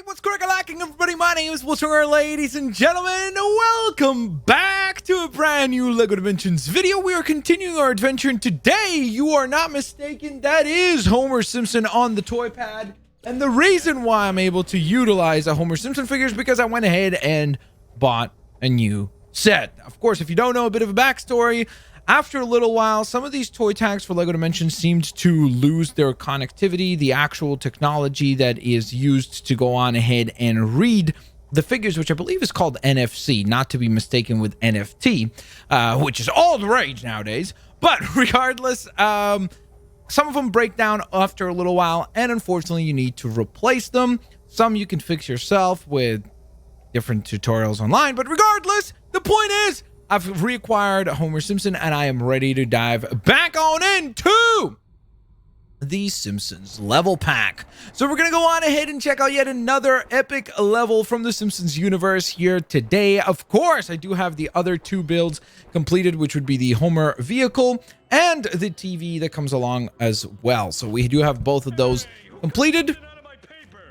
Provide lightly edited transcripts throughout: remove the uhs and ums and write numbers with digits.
What's crackalacking, everybody? My name is Blitzwinger, ladies and gentlemen. Welcome back to a brand new LEGO Dimensions video. We are continuing our adventure, and today, you are not mistaken, that is Homer Simpson on the toy pad. And the reason why I'm able to utilize a Homer Simpson figure is because I went ahead and bought a new set. Of course, if you don't know a bit of a backstory, after a little while, some of these toy tags for LEGO Dimensions seemed to lose their connectivity, the actual technology that is used to go on ahead and read the figures, which I believe is called NFC, not to be mistaken with NFT, which is all the rage nowadays. But regardless, some of them break down after a little while, and unfortunately, you need to replace them. Some you can fix yourself with different tutorials online, but regardless, the point is, I've reacquired Homer Simpson, and I am ready to dive back on into the Simpsons level pack. So we're going to go on ahead and check out yet another epic level from the Simpsons universe here today. Of course, I do have the other two builds completed, which would be the Homer vehicle and the TV that comes along as well. So we do have both of those completed.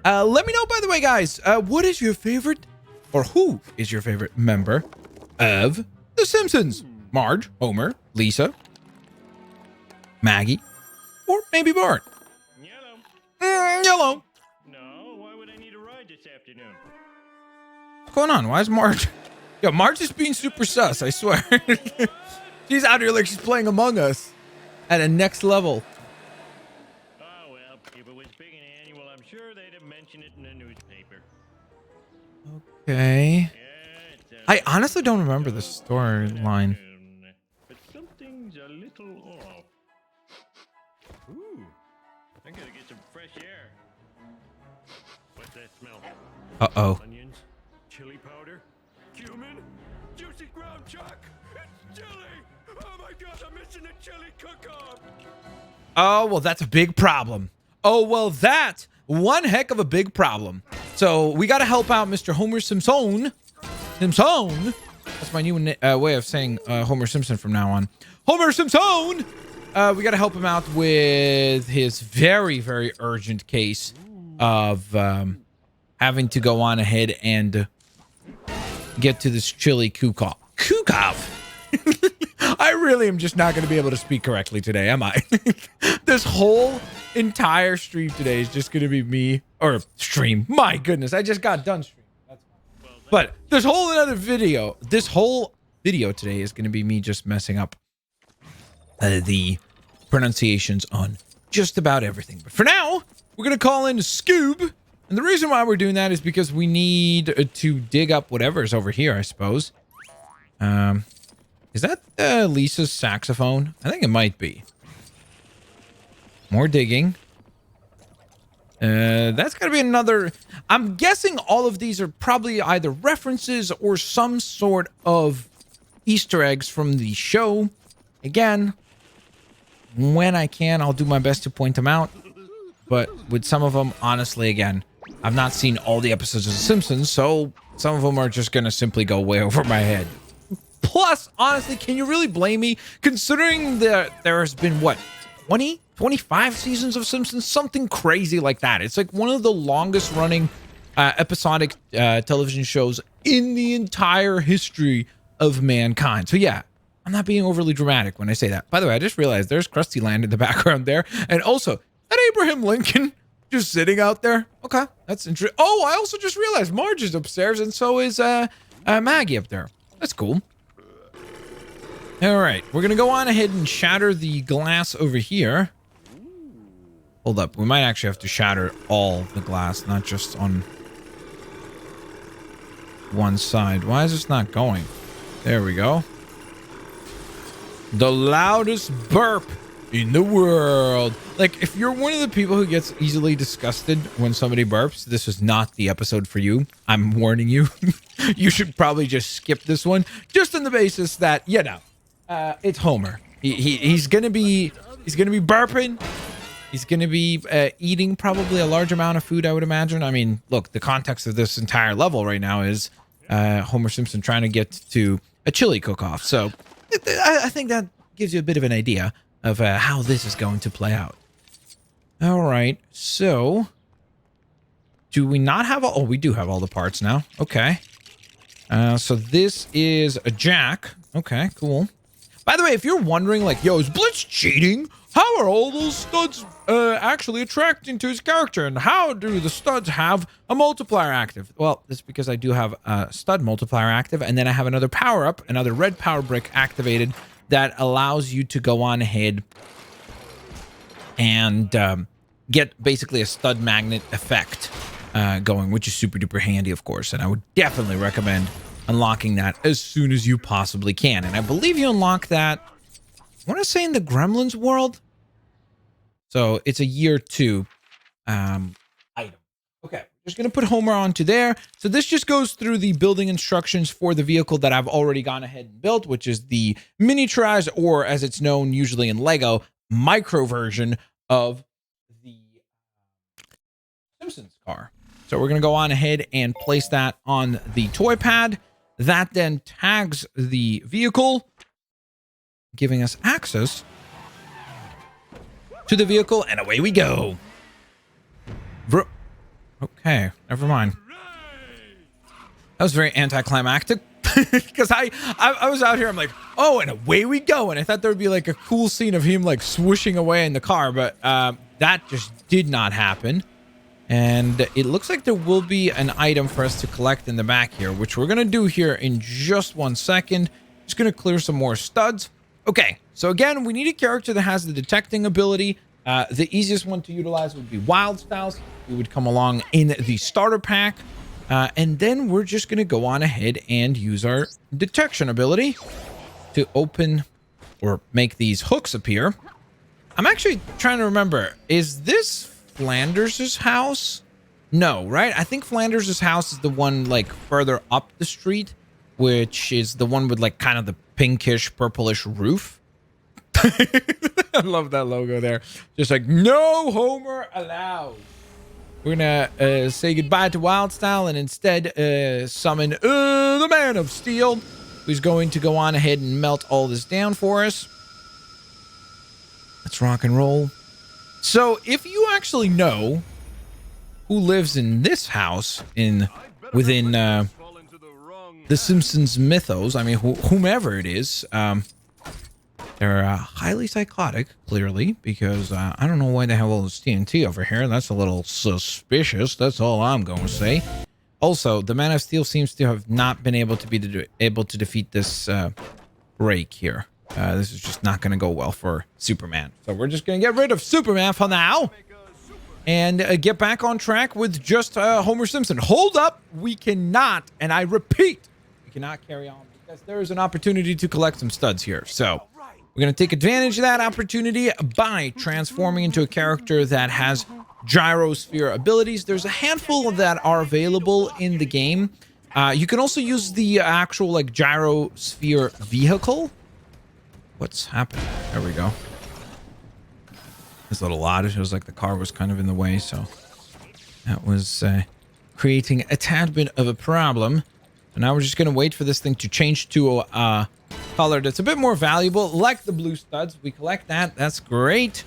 Let me know, by the way, guys, what is your favorite, or who is your favorite member of The Simpsons? Marge, Homer, Lisa, Maggie, or maybe Bart? Yellow. Yellow. No, why would I need a ride this afternoon? What's going on? Why is Marge? Yo, Marge is being super sus, I swear. She's out here like she's playing Among Us at a next level. Oh, well, if it was big and annual, I'm sure they'd have mentioned it in the newspaper. Okay. Yeah, I honestly don't remember the storyline. But something's a little off. Ooh, I gotta get some fresh air. What's that smell? Uh-oh. Onions, chili powder, cumin, juicy ground chuck. It's chili! Oh my god, I'm missing a chili cook-off! Oh, well, that's a big problem. Oh, well, that's one heck of a big problem. So we got to help out Mr. Homer Simpson. Simpson. That's my new way of saying Homer Simpson from now on. Homer Simpson. We got to help him out with his very, very urgent case of having to go on ahead and get to this chili cook-off. Cook-off. I really am just not going to be able to speak correctly today, am I? This whole entire stream today is just going to be me, or stream. My goodness, I just got done streaming. That's fine. But this whole video today is going to be me just messing up the pronunciations on just about everything. But for now, we're going to call in Scoob. And the reason why we're doing that is because we need to dig up whatever's over here, I suppose. Is that Lisa's saxophone? I think it might be. More digging. That's got to be another... I'm guessing all of these are probably either references or some sort of Easter eggs from the show. Again, when I can, I'll do my best to point them out. But with some of them, honestly, again, I've not seen all the episodes of The Simpsons, so some of them are just going to simply go way over my head. Plus, honestly, can you really blame me? Considering that there has been, what, 20, 25 seasons of Simpsons? Something crazy like that. It's like one of the longest running episodic television shows in the entire history of mankind. So yeah, I'm not being overly dramatic when I say that. By the way, I just realized there's Krusty Land in the background there. And also, that Abraham Lincoln just sitting out there. Okay, that's interesting. Oh, I also just realized Marge is upstairs, and so is Maggie up there. That's cool. All right, we're going to go on ahead and shatter the glass over here. Hold up, we might actually have to shatter all the glass, not just on one side. Why is this not going? There we go. The loudest burp in the world. Like, if you're one of the people who gets easily disgusted when somebody burps, this is not the episode for you. I'm warning you. You should probably just skip this one, just on the basis that, you know, it's Homer. He's gonna be burping. He's gonna be eating probably a large amount of food, I would imagine. I mean, look, the context of this entire level right now is Homer Simpson trying to get to a chili cook-off. So I think that gives you a bit of an idea of how this is going to play out. All right, so do we not have all? Oh, we do have all the parts now. Okay. So this is a jack. Okay, cool. By the way, if you're wondering, like, yo, is Blitz cheating? How are all those studs actually attracting to his character? And how do the studs have a multiplier active? Well, it's because I do have a stud multiplier active, and then I have another power-up, another red power brick activated that allows you to go on ahead and get basically a stud magnet effect going, which is super duper handy, of course. And I would definitely recommend unlocking that as soon as you possibly can. And I believe you unlock that, I want to say, in the Gremlins world. So it's a year 2 item. Okay, just going to put Homer onto there. So this just goes through the building instructions for the vehicle that I've already gone ahead and built, which is the miniaturized, or as it's known usually in Lego, micro version of the Simpsons car. So we're going to go on ahead and place that on the toy pad. That then tags the vehicle, giving us access to the vehicle, and away we go. Okay, never mind. That was very anticlimactic because I was out here. I'm like, oh, and away we go. And I thought there would be like a cool scene of him like swooshing away in the car, but that just did not happen. And it looks like there will be an item for us to collect in the back here, which we're going to do here in just 1 second. Just going to clear some more studs. Okay, so again, we need a character that has the detecting ability. The easiest one to utilize would be Wild Styles. We would come along in the starter pack. And then we're just going to go on ahead and use our detection ability to open or make these hooks appear. I'm actually trying to remember, is this Flanders' house? No, right? I think Flanders' house is the one like further up the street, which is the one with like kind of the pinkish purplish roof. I love that logo there. Just like, no Homer allowed. We're gonna say goodbye to Wildstyle and instead summon the Man of Steel, who's going to go on ahead and melt all this down for us. Let's rock and roll. So if you actually know who lives in this house within the Simpsons mythos, I mean, whomever it is, they're highly psychotic, clearly, because I don't know why they have all this TNT over here. That's a little suspicious. That's all I'm going to say. Also, the Man of Steel seems to have not been able to defeat this break here. This is just not going to go well for Superman. So we're just going to get rid of Superman for now and get back on track with just Homer Simpson. Hold up. We cannot, and I repeat, we cannot carry on because there is an opportunity to collect some studs here. So we're going to take advantage of that opportunity by transforming into a character that has gyrosphere abilities. There's a handful that are available in the game. You can also use the actual like gyrosphere vehicle. What's happening? There we go. It's a little odd. It was like the car was kind of in the way, so that was creating a tad bit of a problem. And now we're just going to wait for this thing to change to a color that's a bit more valuable, like the blue studs. We collect that. That's great.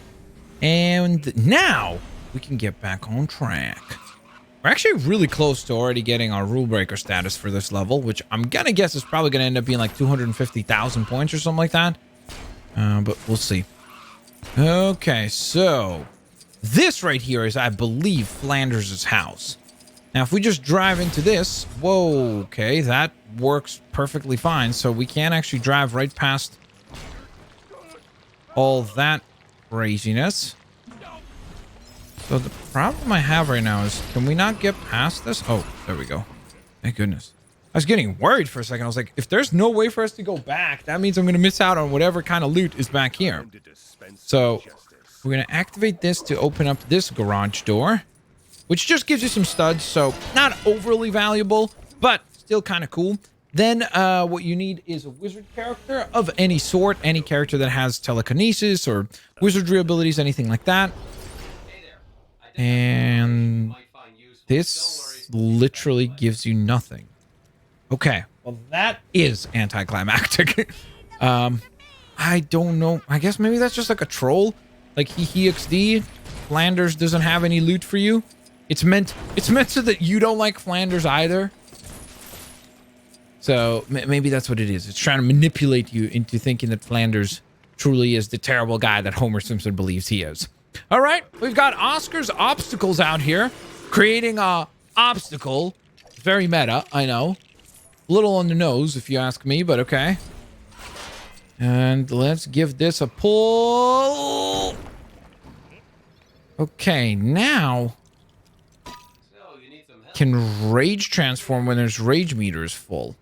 And now we can get back on track. We're actually really close to already getting our rule breaker status for this level, which I'm going to guess is probably going to end up being like 250,000 points or something like that. But we'll see. Okay, so this right here is, I believe, Flanders' house. Now, if we just drive into this, whoa, okay, that works perfectly fine. So we can actually drive right past all that craziness. So the problem I have right now is, can we not get past this? Oh, there we go. Thank goodness. I was getting worried for a second. I was like, if there's no way for us to go back, that means I'm going to miss out on whatever kind of loot is back here. So we're going to activate this to open up this garage door, which just gives you some studs. So not overly valuable, but still kind of cool. Then what you need is a wizard character of any sort, any character that has telekinesis or wizardry abilities, anything like that. And this literally gives you nothing. Okay, well, that is anticlimactic. I don't know. I guess maybe that's just like a troll. Like, he XD. Flanders doesn't have any loot for you. It's meant so that you don't like Flanders either. So maybe that's what it is. It's trying to manipulate you into thinking that Flanders truly is the terrible guy that Homer Simpson believes he is. All right, we've got Oscar's obstacles out here, creating a obstacle. Very meta, I know. A little on the nose, if you ask me, but okay. And let's give this a pull. Okay, now can rage transform when there's rage meters full.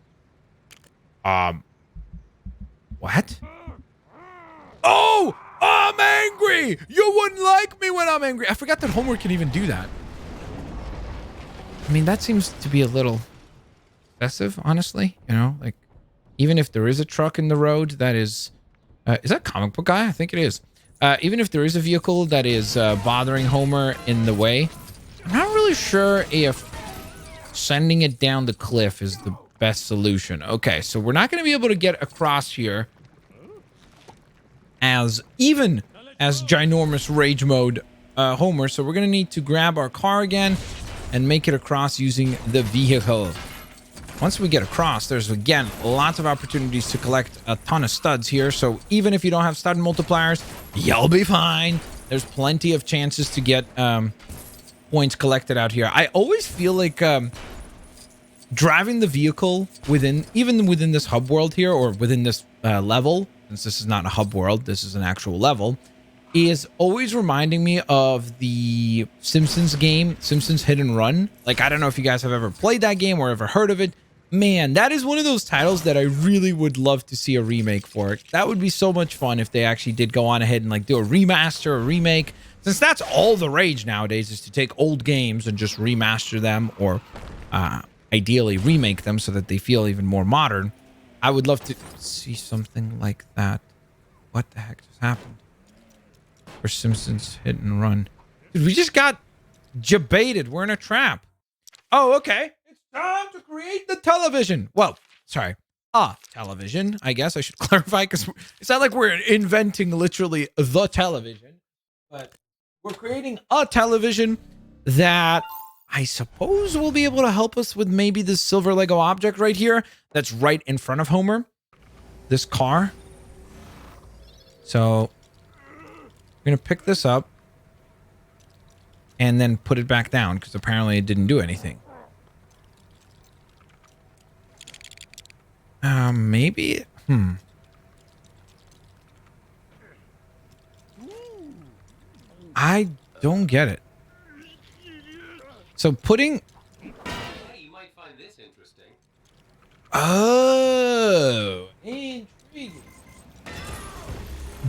What? Oh, I'm angry. You wouldn't like me when I'm angry. I forgot that Homer can even do that. I mean, that seems to be a little excessive, honestly. You know, like, even if there is a truck in the road that is that comic book guy? I think it is. Even if there is a vehicle that is bothering Homer in the way, I'm not really sure if sending it down the cliff is the best solution. Okay, so we're not going to be able to get across here as ginormous rage mode Homer, so we're going to need to grab our car again and make it across using the vehicle. Once we get across, there's again lots of opportunities to collect a ton of studs here, so even if you don't have stud multipliers, you'll be fine. There's plenty of chances to get points collected out here. I always feel like driving the vehicle even within this hub world here, or within this level, since this is not a hub world, this is an actual level, is always reminding me of the Simpsons game, Simpsons Hit and Run. Like, I don't know if you guys have ever played that game or ever heard of it. Man, that is one of those titles that I really would love to see a remake for it. That would be so much fun if they actually did go on ahead and like do a remaster or remake. Since that's all the rage nowadays, is to take old games and just remaster them, or ideally remake them so that they feel even more modern. I would love to see something like that. What the heck just happened? For Simpsons Hit and Run. Dude, we just got jebaited. We're in a trap. Oh, okay. It's time to create the television. Well, sorry. Television, I guess I should clarify, because it's not like we're inventing literally the television, but we're creating a television that I suppose will be able to help us with maybe this silver Lego object right here that's right in front of Homer. This car. So we're going to pick this up and then put it back down, because apparently it didn't do anything. Maybe? I don't get it. So putting... Hey, you might find this interesting. Oh, intriguing.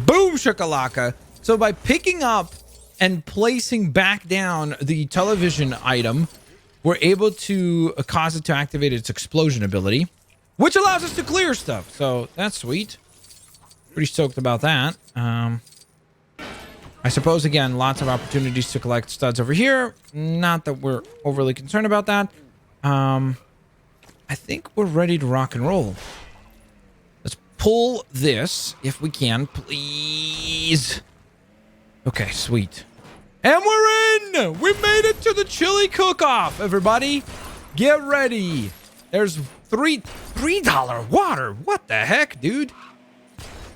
Boom shakalaka. So by picking up and placing back down the television item, we're able to cause it to activate its explosion ability, which allows us to clear stuff. So that's sweet. Pretty stoked about that. I suppose, again, lots of opportunities to collect studs over here. Not that we're overly concerned about that. I think we're ready to rock and roll. Let's pull this, if we can, please. Okay, sweet. And we're in! We made it to the chili cook-off, everybody. Get ready. There's $3 water. What the heck, dude?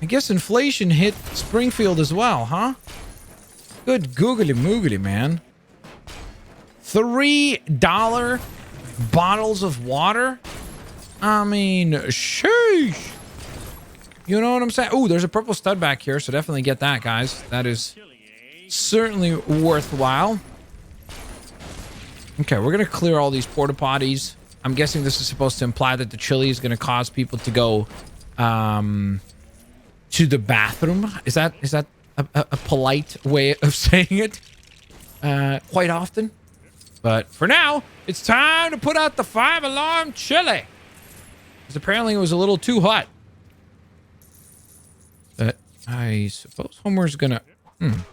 I guess inflation hit Springfield as well, huh? Good googly moogly, man. $3 bottles of water? I mean, sheesh. You know what I'm saying? Oh, there's a purple stud back here, so definitely get that, guys. That is certainly worthwhile. Okay, we're going to clear all these porta potties. I'm guessing this is supposed to imply that the chili is going to cause people to go to the bathroom. Is that a polite way of saying it? Quite often. But for now, it's time to put out the 5-alarm chili. Because apparently it was a little too hot. But I suppose Homer's gonna... Can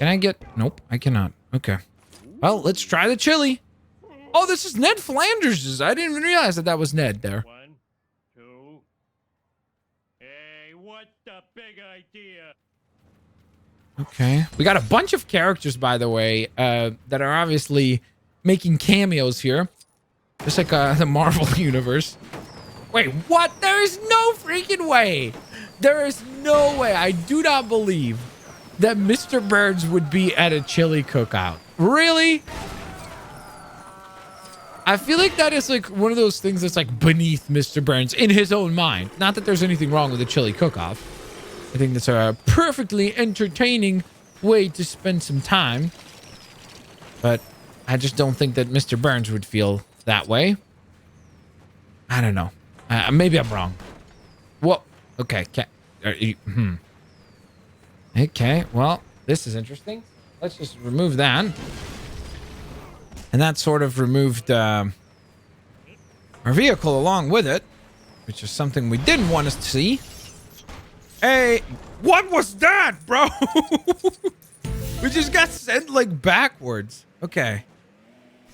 I get... Nope, I cannot. Okay. Well, let's try the chili. Oh, this is Ned Flanders'. I didn't even realize that was Ned there. 1, 2. Hey, what the big idea? Okay. We got a bunch of characters, by the way, that are obviously making cameos here. Just like the Marvel universe. Wait, what? There is no freaking way. There is no way. I do not believe that Mr. Burns would be at a chili cookout. Really? I feel like that is like one of those things that's like beneath Mr. Burns in his own mind. Not that there's anything wrong with a chili cook-off. I think that's a perfectly entertaining way to spend some time. But I just don't think that Mr. Burns would feel that way. I don't know. Maybe I'm wrong. Whoa. Okay. Okay. Well, this is interesting. Let's just remove that. And that sort of removed our vehicle along with it, which is something we didn't want us to see. Hey, what was that, bro? We just got sent like backwards. Okay.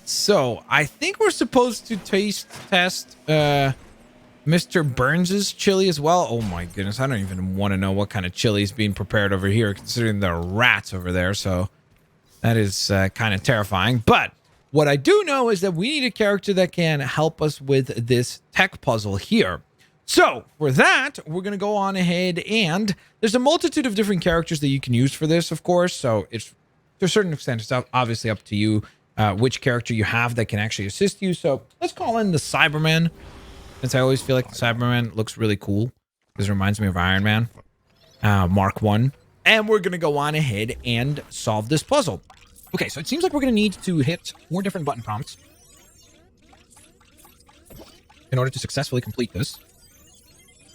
So I think we're supposed to taste test Mr. Burns's chili as well. Oh my goodness. I don't even want to know what kind of chili is being prepared over here, considering there are rats over there. So that is kind of terrifying. But what I do know is that we need a character that can help us with this tech puzzle here. So for that, we're going to go on ahead, and there's a multitude of different characters that you can use for this, of course. So it's, to a certain extent, it's obviously up to you which character you have that can actually assist you. So let's call in the Cyberman, since I always feel like the Cyberman looks really cool because it reminds me of Iron Man, Mark 1. And we're going to go on ahead and solve this puzzle. Okay, so it seems like we're going to need to hit 4 different button prompts in order to successfully complete this,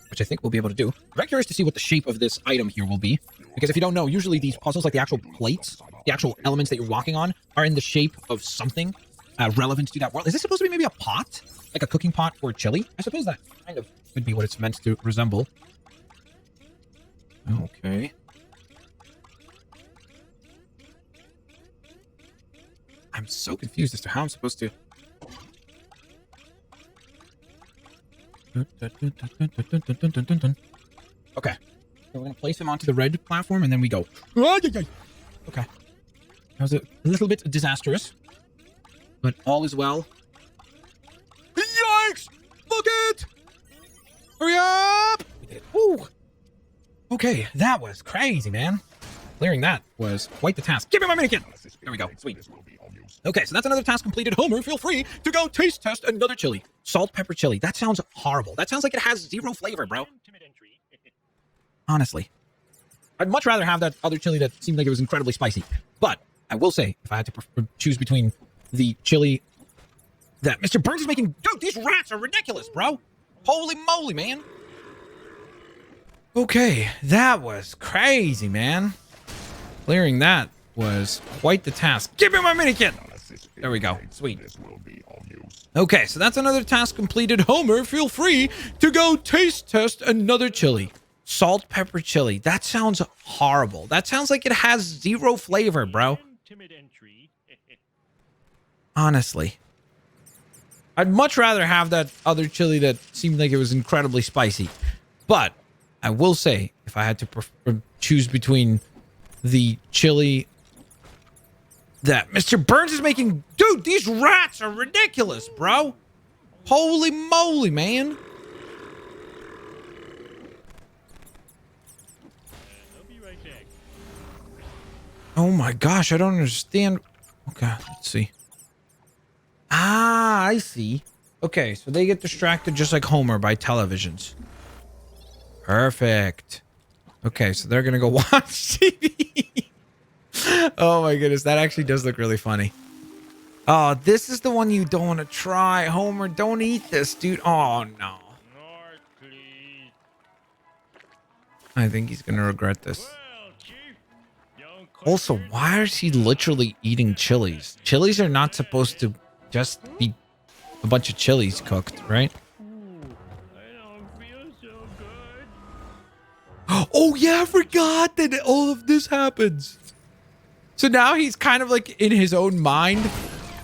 which I think we'll be able to do. I'm very curious to see what the shape of this item here will be, because if you don't know, usually these puzzles, like the actual plates, the actual elements that you're walking on, are in the shape of something relevant to that world. Is this supposed to be maybe a pot? Like a cooking pot for chili? I suppose that kind of could be what it's meant to resemble. Okay. I'm so confused as to how I'm supposed to... Okay. So we're going to place him onto the red platform, and then we go. Okay. That was a little bit disastrous, but all is well. Yikes! Look it! Hurry up! We did it. Woo! Okay, that was crazy, man. Clearing that was quite the task. Give me my minikin! There we go. Sweet. Okay, so that's another task completed. Homer, feel free to go taste test another chili. Salt, pepper chili. That sounds horrible. That sounds like it has 0 flavor, bro. Honestly. I'd much rather have that other chili that seemed like it was incredibly spicy. But I will say, if I had to choose between the chili that Mr. Burns is making... Dude, these rats are ridiculous, bro. Holy moly, man. Okay, that was crazy, man. Clearing that was quite the task. Give me my minikin! There we go. Sweet. Okay, so that's another task completed. Homer, feel free to go taste test another chili. Salt, pepper chili. That sounds horrible. That sounds like it has 0 flavor, bro. Honestly. I'd much rather have that other chili that seemed like it was incredibly spicy. But I will say, if I had to choose between the chili that Mr. Burns is making... Dude, these rats are ridiculous, bro. Holy moly, man. Oh my gosh, I don't understand. Okay, let's see. Ah, I see. Okay, so they get distracted just like Homer by televisions. Perfect. Okay, so they're gonna go watch TV. Oh my goodness, that actually does look really funny. Oh, this is the one you don't want to try. Homer, don't eat this, dude. Oh, no. I think he's gonna regret this. Also, why is he literally eating chilies? Chilies are not supposed to just be a bunch of chilies cooked, right? Oh yeah, I forgot that all of this happens. So now he's kind of like in his own mind,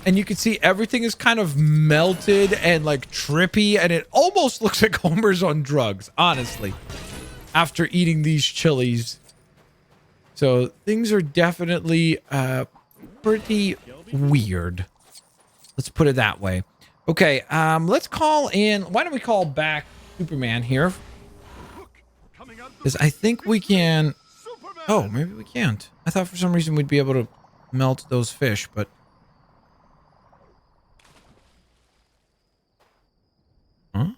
and you can see everything is kind of melted and like trippy, and it almost looks like Homer's on drugs, honestly, after eating these chilies. So things are definitely pretty weird. Let's put it that way. Okay, let's call in. Why don't we call back Superman here? Because I think we can. Oh, maybe we can't. I thought for some reason we'd be able to melt those fish, but. Huh?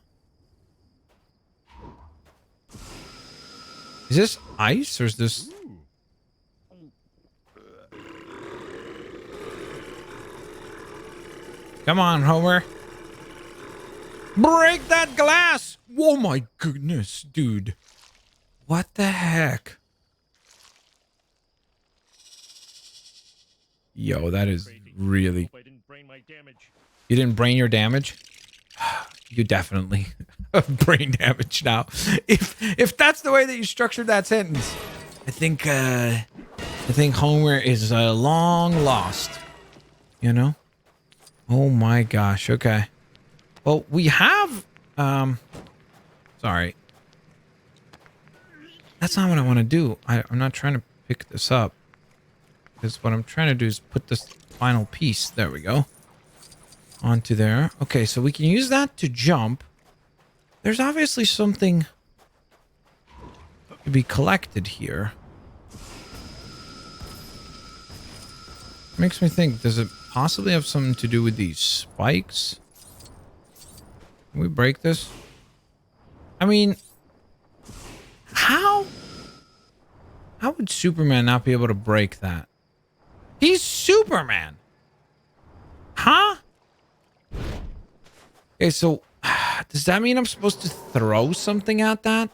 Is this ice or is this? Come on, Homer. Break that glass! Oh my goodness, dude. What the heck? Yo, that is really... You didn't brain your damage? You definitely have brain damage now. If that's the way that you structured that sentence, I think Homer is long lost. You know? Oh my gosh, okay. Well, we have sorry. That's not what I want to do. I'm not trying to pick this up. Because what I'm trying to do is put this final piece, there we go, onto there. Okay, so we can use that to jump. There's obviously something to be collected here. Makes me think, does it possibly have something to do with these spikes? Can we break this? I mean, how would Superman not be able to break that? He's Superman. Huh? Okay, so does that mean I'm supposed to throw something at that?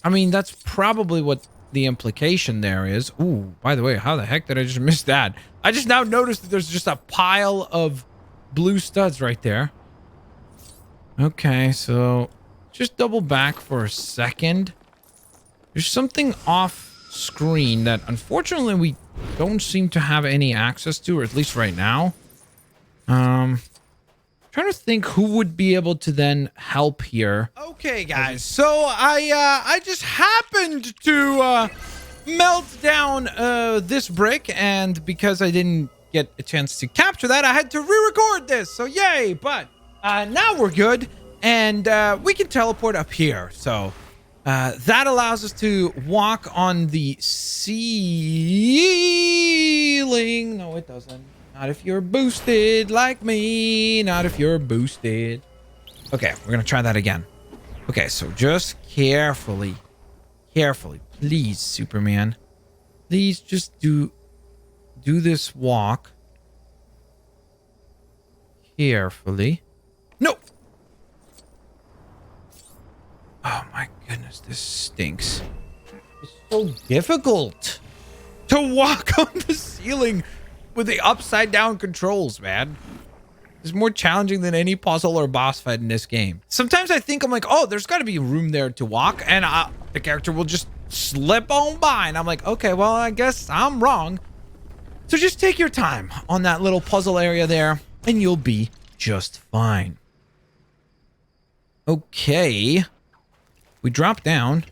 I mean, that's probably what the implication there is. Ooh, by the way, how the heck did I just miss that? I just now noticed that there's just a pile of blue studs right there. Okay, so just double back for a second. There's something off screen that unfortunately we don't seem to have any access to, or at least right now. Trying to think who would be able to then help here. Okay, guys, so I just happened to melt down this brick, and because I didn't get a chance to capture that, I had to re-record this. So yay! But now we're good, and we can teleport up here. So that allows us to walk on the ceiling. No, it doesn't. Not if you're boosted like me. Not if you're boosted. Okay, we're gonna try that again. Okay, so just carefully. Carefully. Please, Superman. Please just do this walk. Carefully. No! Oh my goodness, this stinks. It's so difficult to walk on the ceiling with the upside down controls, man. It's more challenging than any puzzle or boss fight in this game. Sometimes I think I'm like, oh, there's got to be room there to walk, and the character will just slip on by, and I'm like, okay, well, I guess I'm wrong. So just take your time on that little puzzle area there, and you'll be just fine. Okay. We drop down,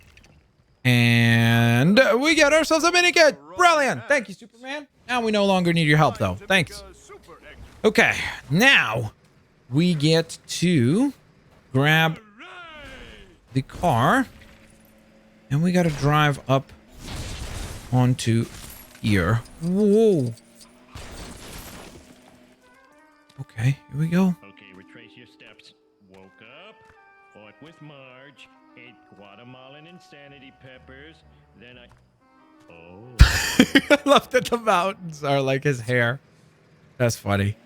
and we get ourselves a mini kit. Brilliant. Thank you, Superman. Now we no longer need your help, though. Thanks. Okay, now we get to grab the car, and we got to drive up onto here. Whoa. Okay, here we go. Okay, retrace your steps. Woke up, fought with Marge, ate Guatemalan insanity peppers, then I... Oh. I love that the mountains are like his hair. That's funny.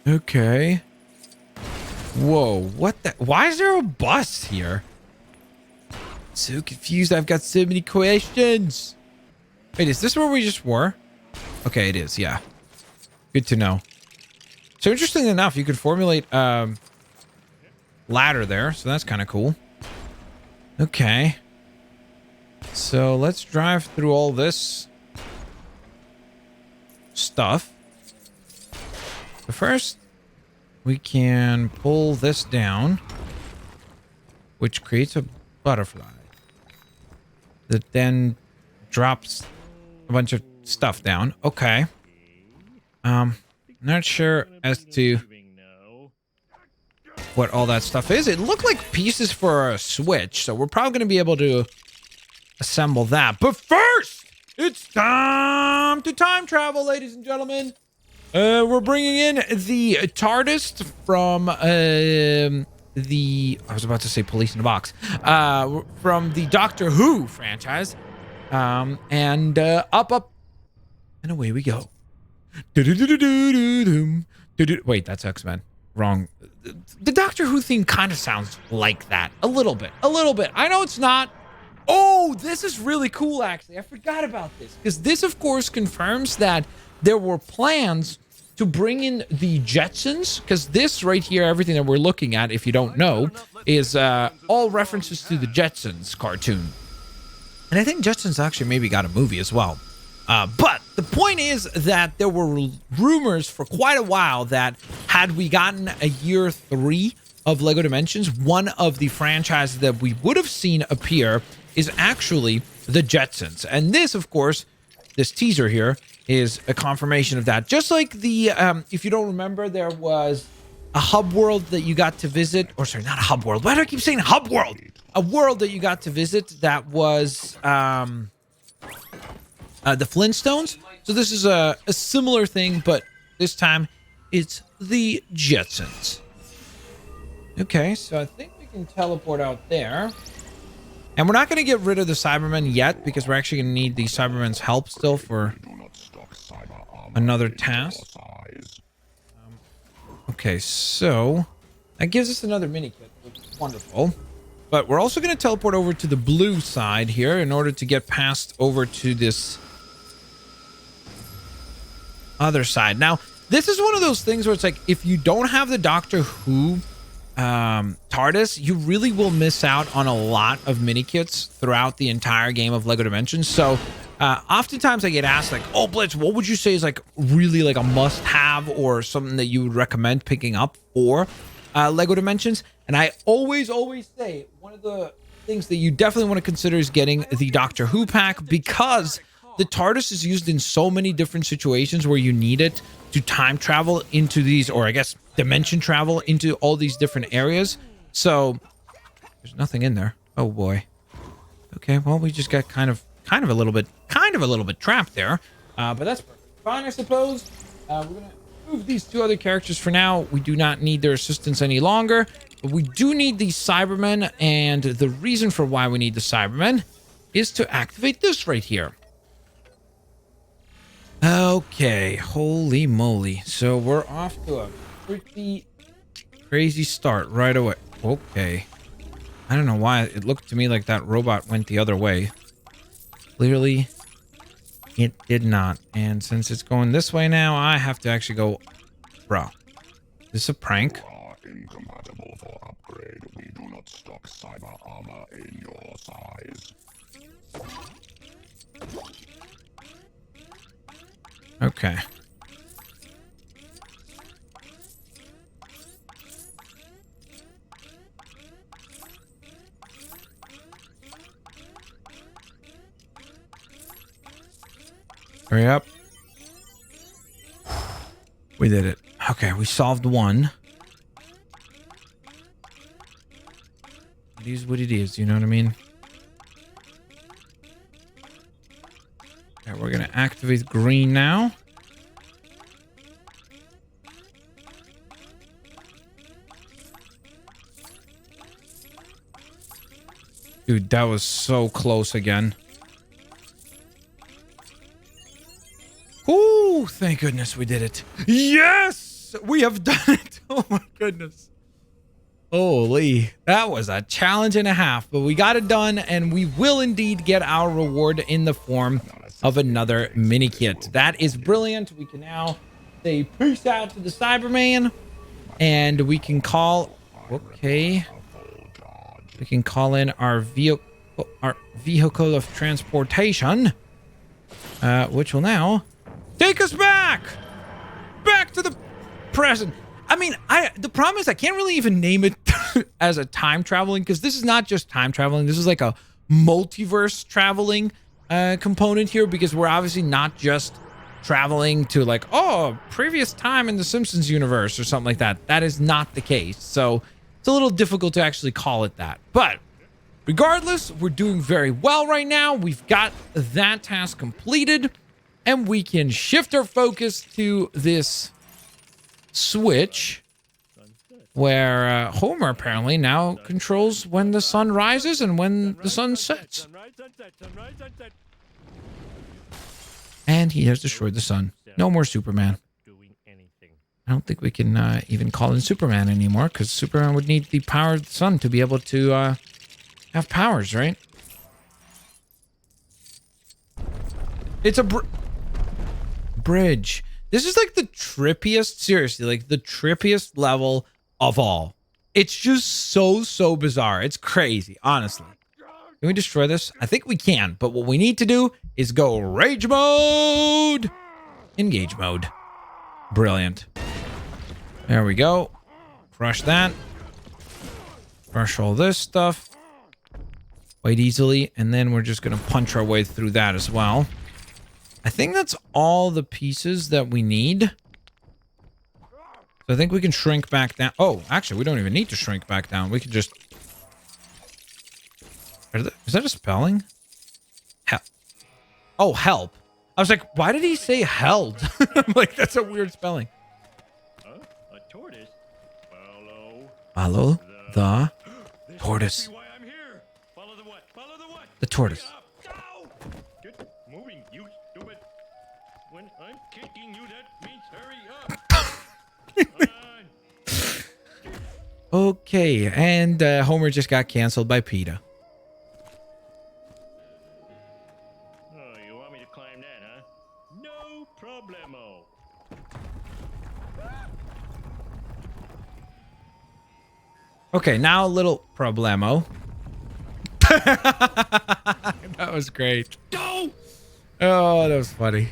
Okay. Whoa, what the? Why is there a bus here? So confused. I've got so many questions. Wait, is this where we just were? Okay, it is. Yeah. Good to know. So interesting enough, you could formulate ladder there. So that's kind of cool. Okay. So let's drive through all this stuff. So first, we can pull this down, which creates a butterfly. that then drops a bunch of stuff down. Okay. Not sure as to what all that stuff is. It looked like pieces for a switch, so we're probably going to be able to assemble that. But first, it's time to time travel, ladies and gentlemen. We're bringing in the TARDIS from I was about to say Police in a Box, from the Doctor Who franchise, and up, and away we go. Wait, that's X-Men. Wrong. The Doctor Who theme kind of sounds like that. A little bit. I know it's not. Oh, this is really cool, actually. I forgot about this. Because this, of course, confirms that there were plans to bring in the Jetsons. Because this right here, everything that we're looking at, if you don't know, is all references to the Jetsons cartoon. And I think Jetsons actually maybe got a movie as well. But the point is that there were rumors for quite a while that had we gotten a year 3 of LEGO Dimensions, one of the franchises that we would have seen appear is actually the Jetsons. And this, of course, this teaser here is a confirmation of that. Just like the, if you don't remember, there was a hub world that you got to visit. Or sorry, not a hub world. Why do I keep saying hub world? A world that you got to visit that was... the Flintstones. So this is a similar thing, but this time it's the Jetsons. Okay, so I think we can teleport out there. And we're not going to get rid of the Cybermen yet, because we're actually going to need the Cybermen's help still for another task. Okay, so that gives us another mini kit, which is wonderful. But we're also going to teleport over to the blue side here in order to get past over to this other side. Now, this is one of those things where it's like, if you don't have the Doctor Who TARDIS, you really will miss out on a lot of mini kits throughout the entire game of LEGO Dimensions. So oftentimes I get asked like, oh, Blitz, what would you say is like really like a must-have or something that you would recommend picking up for LEGO Dimensions? And I always say one of the things that you definitely want to consider is getting the Doctor Who pack, because the TARDIS is used in so many different situations where you need it to time travel into these, or I guess dimension travel into all these different areas. So there's nothing in there. Oh boy. Okay, well, we just got kind of a little bit trapped there. But that's fine, I suppose. We're gonna move these two other characters for now. We do not need their assistance any longer, but we do need the Cybermen, and the reason for why we need the Cybermen is to activate this right here. Okay, holy moly. So we're off to a pretty crazy start right away. Okay. I don't know why it looked to me like that robot went the other way. Clearly, it did not. And since it's going this way now, I have to actually go... Bro, this is a prank. Incompatible for upgrade. We do not stock cyber armor in your size. Okay. Hurry up. We did it. Okay, we solved one. It is what it is, you know what I mean? Okay, we're gonna activate green now. Dude, that was so close again. Ooh, thank goodness we did it. Yes! We have done it. Oh my goodness. Holy, that was a challenge and a half, but we got it done, and we will indeed get our reward in the form of another mini kit. That is brilliant. We can now say peace out to the Cyberman, and we can call... Okay. We can call in our vehicle of transportation, which will now take us back to the present. I mean, the problem is I can't really even name it as a time traveling, because this is not just time traveling. This is like a multiverse traveling component here, because we're obviously not just traveling to like, oh, previous time in the Simpsons universe or something like that. That is not the case. So it's a little difficult to actually call it that. But regardless, we're doing very well right now. We've got that task completed, and we can shift our focus to this switch where Homer apparently now controls when the sun rises and when the sun sets. And he has destroyed the sun. No more Superman. I don't think we can even call in Superman anymore, because Superman would need the power of the sun to be able to have powers, right? It's a bridge. This is like the trippiest, seriously, like the trippiest level of all. It's just so bizarre. It's crazy, honestly. Can we destroy this? I think we can, but what we need to do is go rage mode. Engage mode. Brilliant. There we go. Crush that. Crush all this stuff quite easily, and then we're just going to punch our way through that as well. I think that's all the pieces that we need. So I think we can shrink back down. Oh, actually, we don't even need to shrink back down. We can just... Is that a spelling? Help. Oh, help. I was like, why did he say held? I'm like, that's a weird spelling. A tortoise? Follow the tortoise. Why I'm here. Follow the what? Follow the what? The tortoise. Go! Get moving, you stupid. When I'm kicking you, that means hurry up. Come on. Okay, and Homer just got canceled by PETA. Oh, you want me to climb that, huh? No problemo. Okay, now a little problemo. That was great. Go! Oh, that was funny.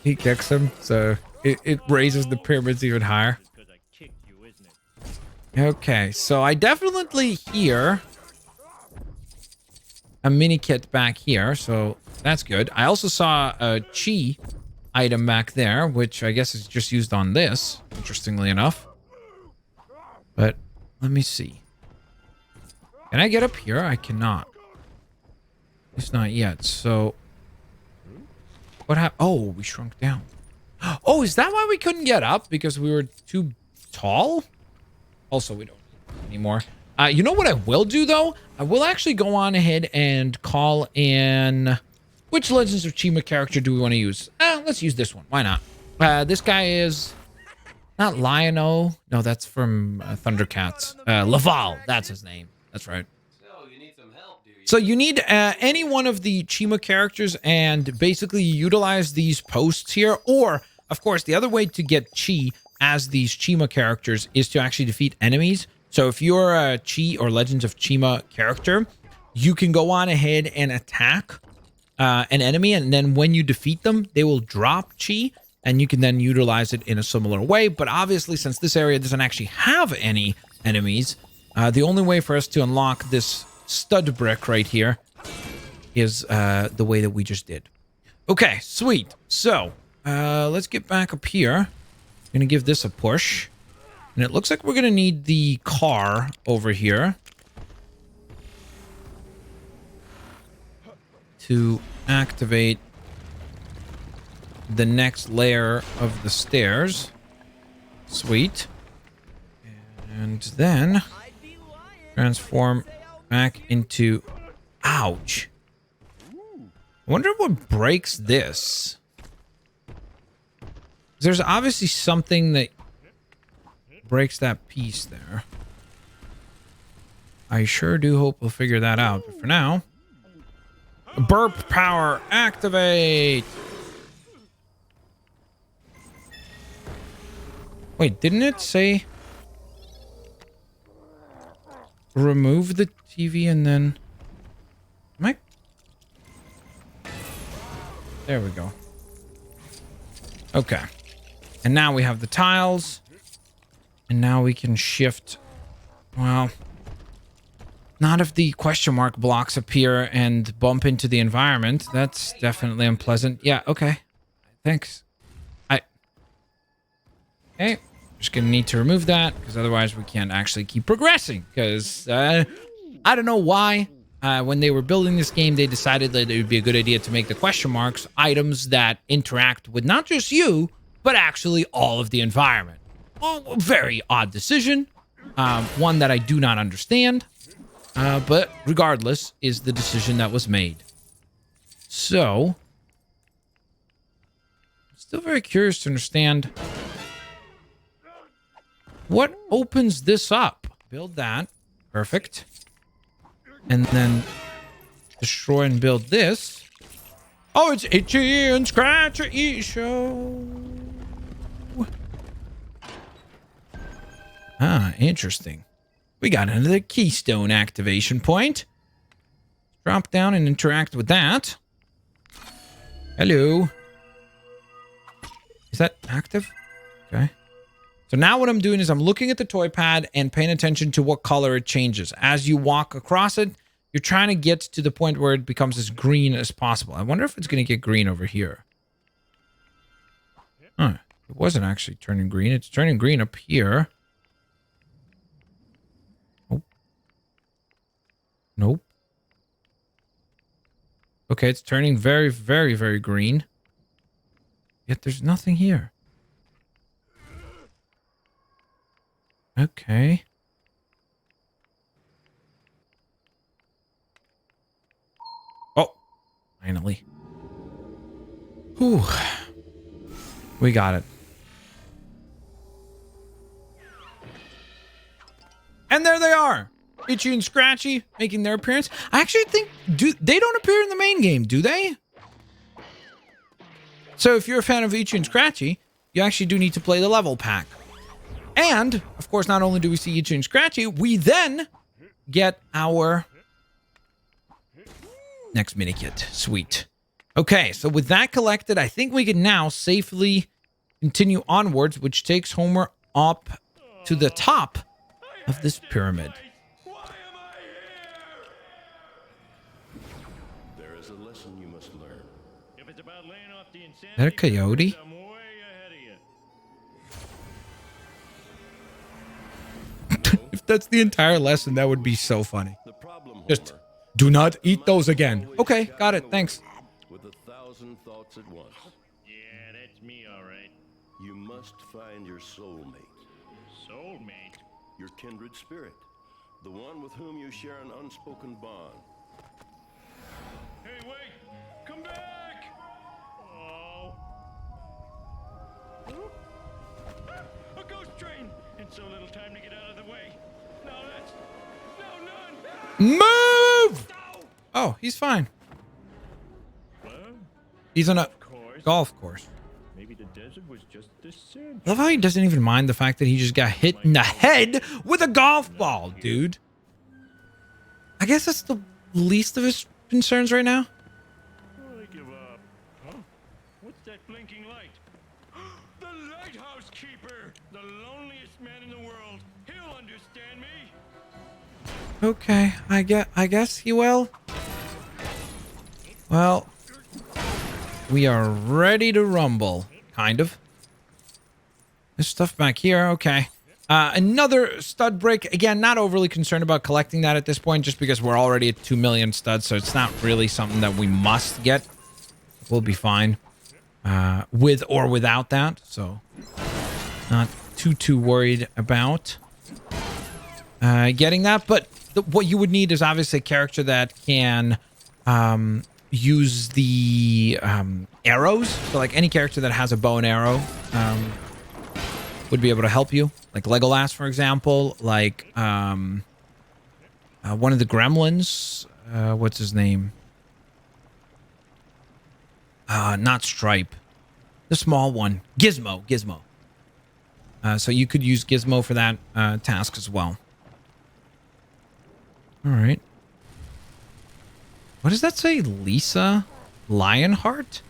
He kicks him, so it raises the pyramids even higher. Because I kicked you, isn't it? Okay, so I definitely hear a mini kit back here, so that's good. I also saw a chi item back there, which I guess is just used on this, interestingly enough. But let me see. Can I get up here? I cannot. It's not yet. So what happened? Oh, we shrunk down. Oh, is that why we couldn't get up? Because we were too tall? Also, we don't need anymore. You know what I will do, though? I will actually go on ahead and call in... Which Legends of Chima character do we want to use? Let's use this one. Why not? This guy is... Not Lion-O. No, that's from Thundercats. Laval. That's his name. That's right. So, you need some help, do you? So you need any one of the Chima characters, and basically utilize these posts here. Or, of course, the other way to get Chi as these Chima characters is to actually defeat enemies. So if you're a Chi or Legends of Chima character, you can go on ahead and attack an enemy, and then when you defeat them, they will drop Chi, and you can then utilize it in a similar way. But obviously, since this area doesn't actually have any enemies, the only way for us to unlock this stud brick right here is the way that we just did. Okay, sweet. So, let's get back up here. I'm going to give this a push. And it looks like we're going to need the car over here to activate the next layer of the stairs. Sweet. And then transform back into... Ouch. I wonder what breaks this. There's obviously something that breaks that piece there. I sure do hope we'll figure that out. But for now... Burp power activate! Wait, didn't it say... remove the TV and then... Am I... There we go. Okay. And now we have the tiles. And now we can shift... Well... Not if the question mark blocks appear and bump into the environment. That's definitely unpleasant. Yeah, okay. Thanks. Okay. Just gonna need to remove that, because otherwise we can't actually keep progressing. Because I don't know why. When they were building this game, they decided that it would be a good idea to make the question marks items that interact with not just you, but actually all of the environment. Well, a very odd decision. One that I do not understand. But regardless, is the decision that was made. So, still very curious to understand what opens this up. Build that. Perfect. And then destroy and build this. Oh, it's Itchy and Scratchy show. Ah, interesting. We got another keystone activation point. Drop down and interact with that. Hello. Is that active? Okay. So now what I'm doing is I'm looking at the toy pad and paying attention to what color it changes. As you walk across it, you're trying to get to the point where it becomes as green as possible. I wonder if it's going to get green over here. Huh. It wasn't actually turning green. It's turning green up here. Nope. Okay, it's turning very, very, very green. Yet there's nothing here. Okay. Oh, finally. Whew. We got it. And there they are. Itchy and Scratchy making their appearance. I actually think they don't appear in the main game, do they? So if you're a fan of Itchy and Scratchy, you actually do need to play the level pack. And, of course, not only do we see Itchy and Scratchy, we then get our next minikit. Sweet. Okay, so with that collected, I think we can now safely continue onwards, which takes Homer up to the top of this pyramid. Is that a coyote? If that's the entire lesson, that would be so funny. Just do not eat those again. Okay, got it. Thanks. With 1,000 thoughts at once. Yeah, that's me, all right. You must find your soulmate. Soulmate? Your kindred spirit. The one with whom you share an unspoken bond. Hey, wait! Come back! Oh. Ah, a ghost train! In so little time to get out of the way. Now that's... No, none! Move! Oh, he's fine. Well, He's on a golf course. maybe the desert was just the sand. I love how he doesn't even mind the fact that he just got hit in the head with a golf ball, dude. I guess that's the least of his concerns right now. I give up. Huh? What's that blinking light? The lighthouse keeper! The loneliest man in the world. He'll understand me. Okay, I guess he will. Well, we are ready to rumble, kind of. There's stuff back here. Okay. Another stud break. Again, not overly concerned about collecting that at this point, just because we're already at 2 million studs, so it's not really something that we must get. We'll be fine with or without that, so not too worried about getting that. But what you would need is obviously a character that can use the arrows. So like any character that has a bow and arrow would be able to help you. Like Legolas, for example. Like one of the gremlins. What's his name? Not Stripe. The small one. Gizmo. So you could use Gizmo for that task as well. All right. What does that say? Lisa Lionheart?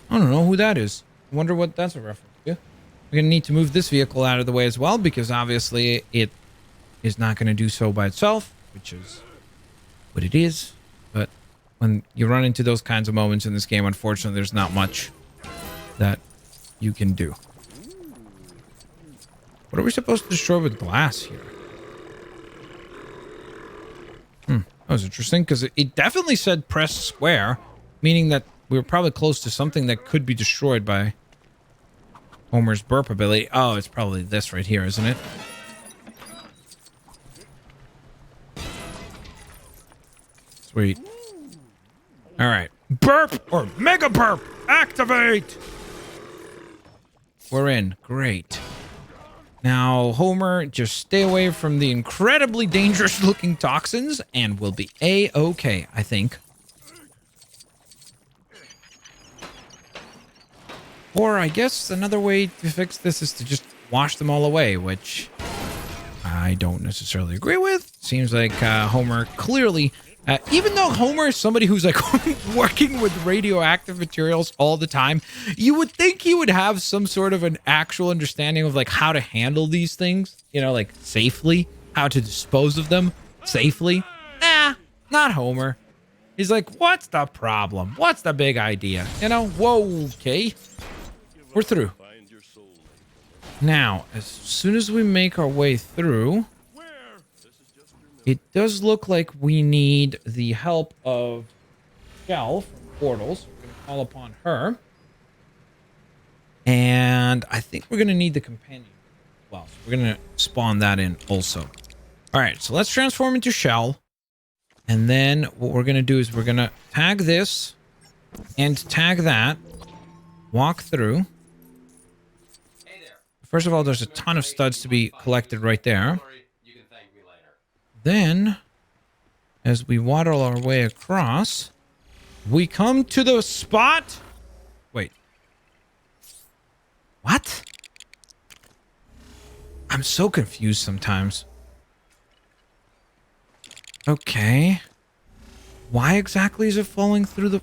I don't know who that is. I wonder what that's a reference to. We're going to need to move this vehicle out of the way as well, because obviously it is not going to do so by itself. which is what it is. But when you run into those kinds of moments in this game, unfortunately, there's not much that you can do. What are we supposed to destroy with glass here? That was interesting, because it definitely said press square, meaning that we were probably close to something that could be destroyed by Homer's burp ability. Oh, it's probably this right here, isn't it? Sweet. All right. Burp or mega burp. Activate. We're in. Great. Now, Homer, just stay away from the incredibly dangerous looking toxins and we'll be A-okay, I think. Or I guess another way to fix this is to just wash them all away, which I don't necessarily agree with. Seems like Homer clearly, even though Homer is somebody who's like working with radioactive materials all the time, you would think he would have some sort of an actual understanding of like how to handle these things, you know, like safely, how to dispose of them safely. Nah, not Homer. He's like, what's the problem? What's the big idea? You know, whoa, okay. We're through. Now, as soon as we make our way through, it does look like we need the help of Shell from Portals. We're going to call upon her. And I think we're going to need the companion. Well, so we're going to spawn that in also. All right, so let's transform into Shell. And then what we're going to do is we're going to tag this and tag that. Walk through. First of all, there's a ton of studs to be collected right there. Then, as we waddle our way across, we come to the spot. Wait. What? I'm so confused sometimes. Okay. Why exactly is it falling through the...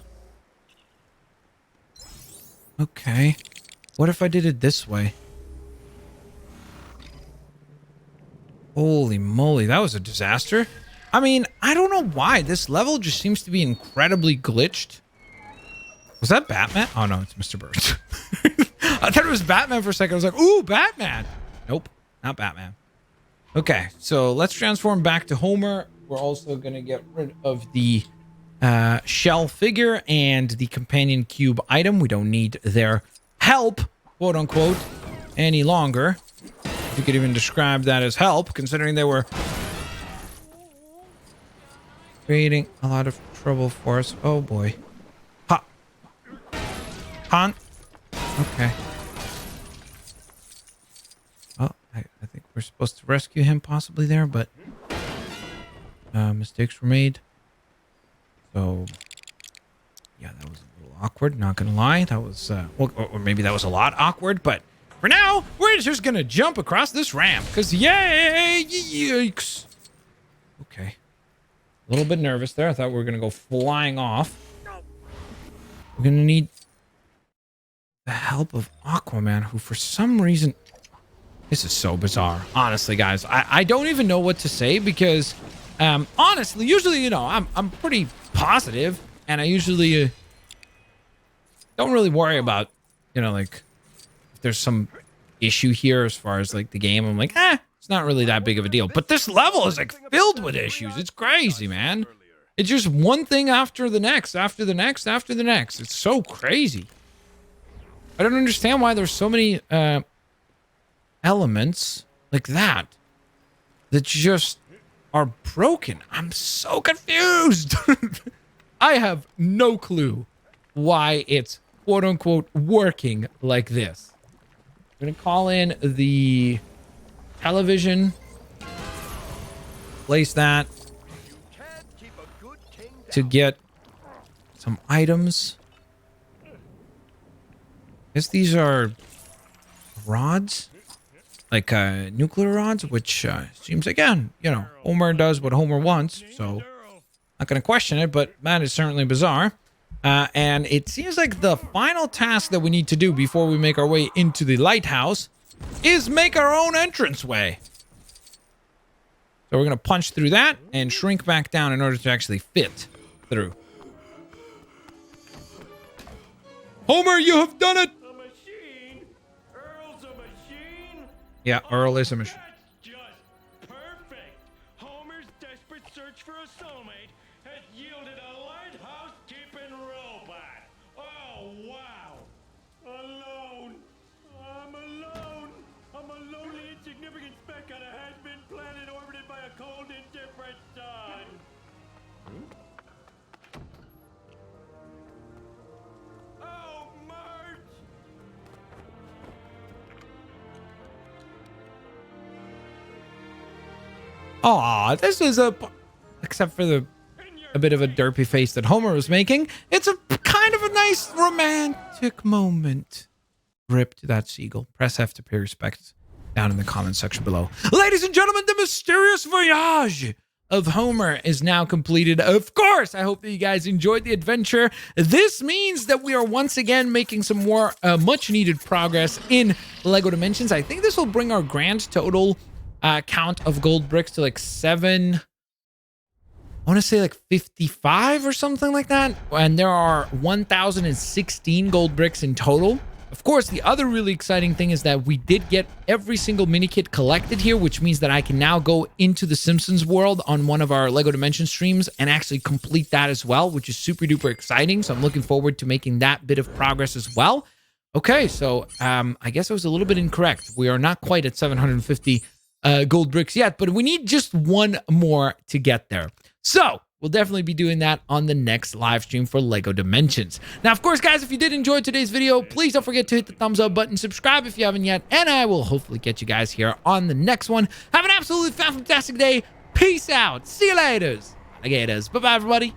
Okay. What if I did it this way? Holy moly, that was a disaster. I mean, I don't know why. This level just seems to be incredibly glitched. Was that Batman? Oh, no, it's Mr. Bird. I thought it was Batman for a second. I was like, ooh, Batman. Nope, not Batman. Okay, so let's transform back to Homer. We're also going to get rid of the Shell figure and the companion cube item. We don't need their help, quote unquote, any longer. You could even describe that as help, considering they were creating a lot of trouble for us. Oh boy. Ha. Han. Okay. Well, I think we're supposed to rescue him possibly there, but mistakes were made. So, yeah, that was a little awkward, not gonna lie. That was, well, or maybe that was a lot awkward, but for now, we're just gonna jump across this ramp, because yay! Yikes! Okay. A little bit nervous there. I thought we were gonna go flying off. We're gonna need the help of Aquaman, who for some reason... This is so bizarre. Honestly, guys. I don't even know what to say, because... honestly, usually, you know, I'm pretty positive, and I usually... don't really worry about, you know, like... there's some issue here as far as like the game. I'm like, it's not really that big of a deal. But this level is like filled with issues. It's crazy, man. It's just one thing after the next, after the next, after the next. It's so crazy. I don't understand why there's so many elements like that just are broken. I'm so confused. I have no clue why it's quote unquote working like this. I'm going to call in the television. Place that to get some items. I guess these are rods, like nuclear rods, which seems, again, you know, Homer does what Homer wants, so not going to question it, but that is certainly bizarre. And it seems like the final task that we need to do before we make our way into the lighthouse is make our own entranceway. So we're going to punch through that and shrink back down in order to actually fit through. Homer, you have done it! A machine? Earl's a machine? Yeah, Earl is a machine. That's just perfect. Homer's desperate search for a soulmate has yielded a lighthouse keeping robot. Oh, wow. Alone. I'm alone. I'm a lonely, insignificant speck on a has-been planet orbited by a cold, indifferent sun. Oh, Marge! Aw, this is except for a bit of a derpy face that Homer was making, it's a kind of a nice romantic moment. Rip to that seagull. Press F to pay respects down in the comment section below. Ladies and gentlemen, the mysterious voyage of Homer is now completed. Of course, I hope that you guys enjoyed the adventure. This means that we are once again making some more much needed progress in LEGO Dimensions. I think this will bring our grand total count of gold bricks to like 7, I want to say like 55 or something like that. And there are 1,016 gold bricks in total. Of course, the other really exciting thing is that we did get every single mini kit collected here, which means that I can now go into the Simpsons world on one of our LEGO Dimension streams and actually complete that as well, which is super duper exciting. So I'm looking forward to making that bit of progress as well. Okay, so I guess I was a little bit incorrect. We are not quite at 750 gold bricks yet, but we need just one more to get there. So we'll definitely be doing that on the next live stream for LEGO Dimensions. Now, of course, guys, if you did enjoy today's video, please don't forget to hit the thumbs up button, subscribe if you haven't yet, and I will hopefully catch you guys here on the next one. Have an absolutely fantastic day. Peace out. See you later. Alligators. Bye-bye, everybody.